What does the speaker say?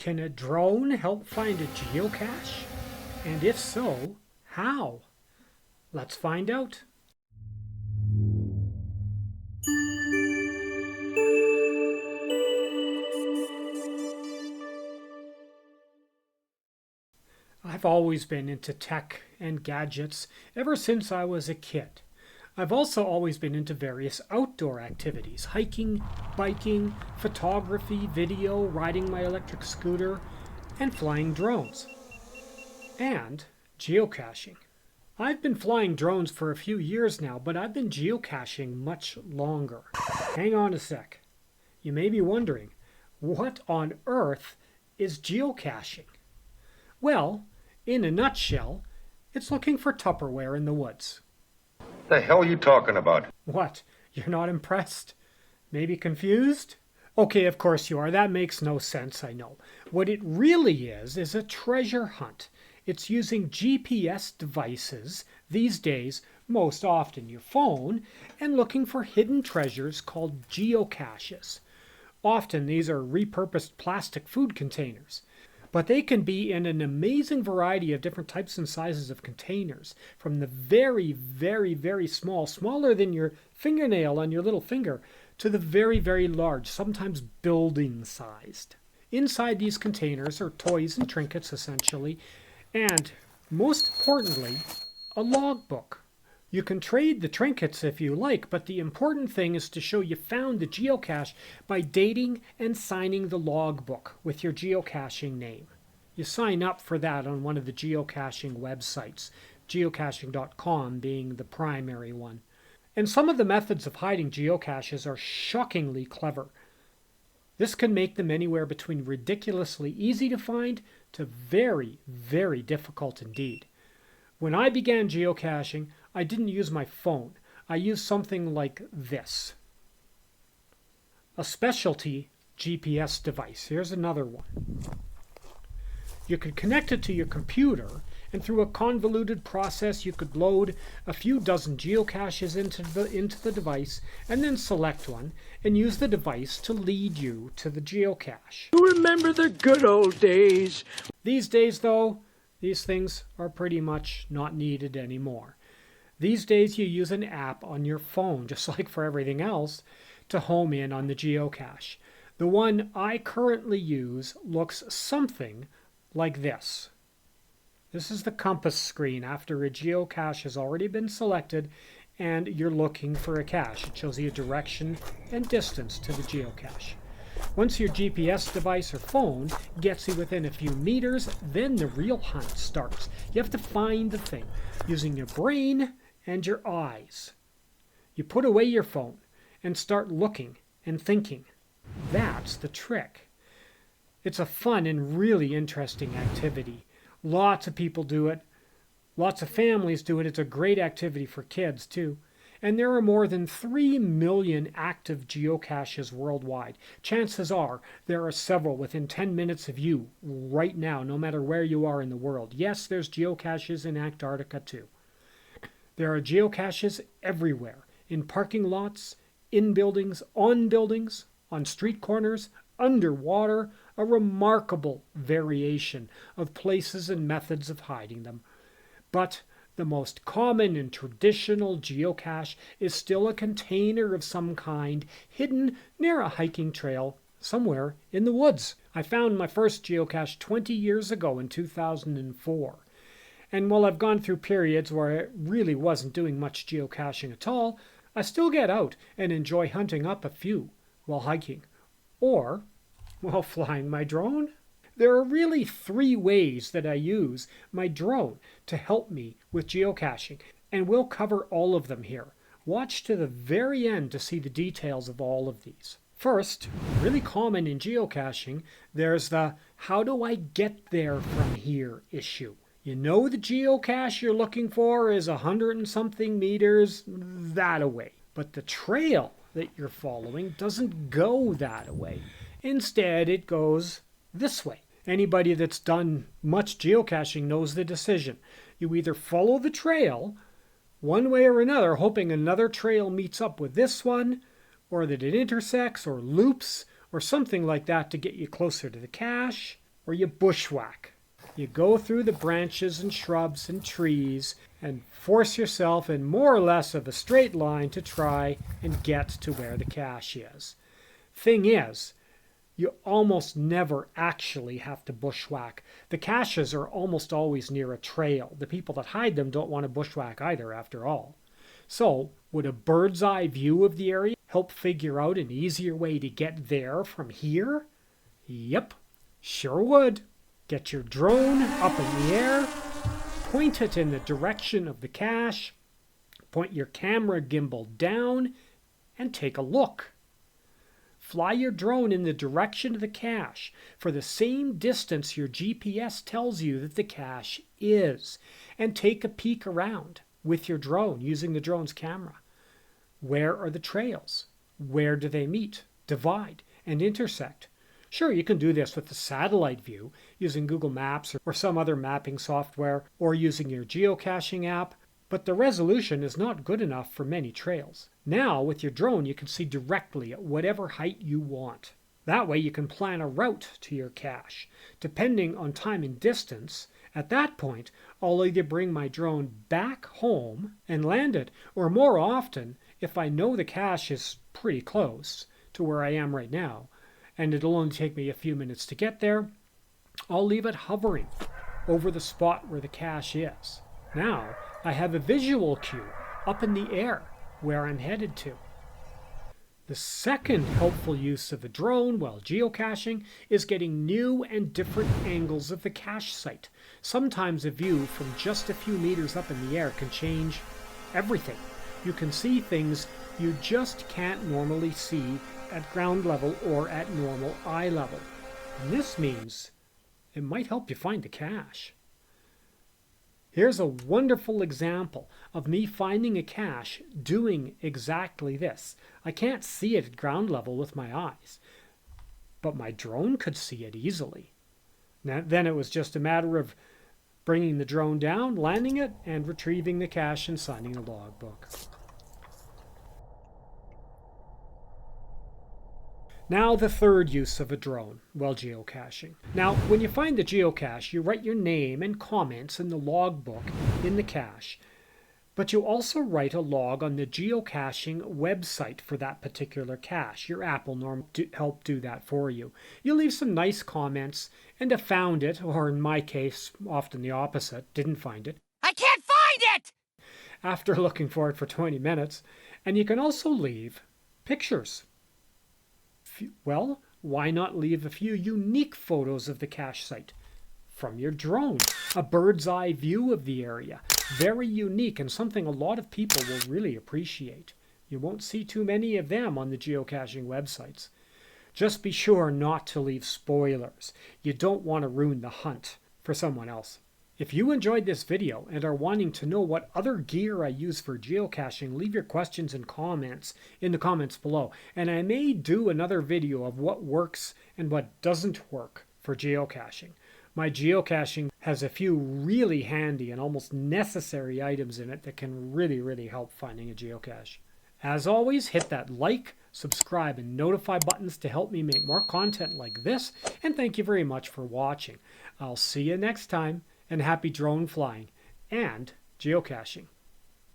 Can a drone help find a geocache? And if so, how? Let's find out. I've always been into tech and gadgets ever since I was a kid. I've also always been into various outdoor activities, hiking, biking, photography, video, riding my electric scooter, and flying drones. And geocaching. I've been flying drones for a few years now, but I've been geocaching much longer. Hang on a sec. You may be wondering, what on earth is geocaching? Well, in a nutshell, it's looking for Tupperware in the woods. The hell are you talking about? What? You're not impressed? Maybe confused? Okay, of course you are. That makes no sense, I know. What it really is a treasure hunt. It's using GPS devices, these days, most often your phone, and looking for hidden treasures called geocaches. Often these are repurposed plastic food containers. But they can be in an amazing variety of different types and sizes of containers, from the very, very, very small, smaller than your fingernail on your little finger, to the very, very large, sometimes building-sized. Inside these containers are toys and trinkets, essentially, and, most importantly, a logbook. You can trade the trinkets if you like, but the important thing is to show you found the geocache by dating and signing the logbook with your geocaching name. You sign up for that on one of the geocaching websites, geocaching.com being the primary one. And some of the methods of hiding geocaches are shockingly clever. This can make them anywhere between ridiculously easy to find to very, very difficult indeed. When I began geocaching, I didn't use my phone. I used something like this. A specialty GPS device. Here's another one. You could connect it to your computer, and through a convoluted process you could load a few dozen geocaches into the device, and then select one, and use the device to lead you to the geocache. You remember the good old days. These days, though, these things are pretty much not needed anymore. These days you use an app on your phone, just like for everything else, to home in on the geocache. The one I currently use looks something like this. This is the compass screen after a geocache has already been selected and you're looking for a cache. It shows you direction and distance to the geocache. Once your GPS device or phone gets you within a few meters, then the real hunt starts. You have to find the thing using your brain and your eyes. You put away your phone and start looking and thinking. That's the trick. It's a fun and really interesting activity. Lots of people do it. Lots of families do it. It's a great activity for kids too. And there are more than 3 million active geocaches worldwide. Chances are there are several within 10 minutes of you right now, no matter where you are in the world. Yes, there's geocaches in Antarctica too. There are geocaches everywhere, in parking lots, in buildings, on street corners, underwater, a remarkable variation of places and methods of hiding them. But the most common and traditional geocache is still a container of some kind hidden near a hiking trail somewhere in the woods. I found my first geocache 20 years ago in 2004. And while I've gone through periods where I really wasn't doing much geocaching at all, I still get out and enjoy hunting up a few while hiking or while flying my drone. There are really 3 ways that I use my drone to help me with geocaching, and we'll cover all of them here. Watch to the very end to see the details of all of these. First, really common in geocaching, there's the how do I get there from here issue. You know the geocache you're looking for is 100 and something meters that away, but the trail that you're following doesn't go that away. Instead, it goes this way. Anybody that's done much geocaching knows the decision. You either follow the trail one way or another, hoping another trail meets up with this one, or that it intersects or loops or something like that to get you closer to the cache, or you bushwhack. You go through the branches and shrubs and trees and force yourself in more or less of a straight line to try and get to where the cache is. Thing is, you almost never actually have to bushwhack. The caches are almost always near a trail. The people that hide them don't want to bushwhack either, after all. So, would a bird's eye view of the area help figure out an easier way to get there from here? Yep, sure would. Get your drone up in the air, point it in the direction of the cache, point your camera gimbal down, and take a look. Fly your drone in the direction of the cache for the same distance your GPS tells you that the cache is, and take a peek around with your drone using the drone's camera. Where are the trails? Where do they meet, divide, and intersect? Sure, you can do this with the satellite view using Google Maps or some other mapping software, or using your geocaching app, but the resolution is not good enough for many trails. Now, with your drone, you can see directly at whatever height you want. That way you can plan a route to your cache. Depending on time and distance, at that point, I'll either bring my drone back home and land it, or more often, if I know the cache is pretty close to where I am right now, and it'll only take me a few minutes to get there, I'll leave it hovering over the spot where the cache is. Now, I have a visual cue up in the air where I'm headed to. The second helpful use of a drone while geocaching is getting new and different angles of the cache site. Sometimes a view from just a few meters up in the air can change everything. You can see things you just can't normally see at ground level or at normal eye level. And this means it might help you find the cache. Here's a wonderful example of me finding a cache doing exactly this. I can't see it at ground level with my eyes, but my drone could see it easily. Then it was just a matter of bringing the drone down, landing it, and retrieving the cache and signing a logbook. Now the third use of a drone while geocaching. Now, when you find the geocache, you write your name and comments in the logbook in the cache, but you also write a log on the geocaching website for that particular cache. Your app will help do that for you. You leave some nice comments, and I found it, or in my case, often the opposite, didn't find it. I can't find it! After looking for it for 20 minutes. And you can also leave pictures. Well, why not leave a few unique photos of the cache site from your drone? A bird's eye view of the area. Very unique and something a lot of people will really appreciate. You won't see too many of them on the geocaching websites. Just be sure not to leave spoilers. You don't want to ruin the hunt for someone else. If you enjoyed this video and are wanting to know what other gear I use for geocaching, leave your questions and comments in the comments below. And I may do another video of what works and what doesn't work for geocaching. My geocaching has a few really handy and almost necessary items in it that can really help finding a geocache. As always, hit that like, subscribe, and notify buttons to help me make more content like this. And thank you very much for watching. I'll see you next time. And happy drone flying and geocaching.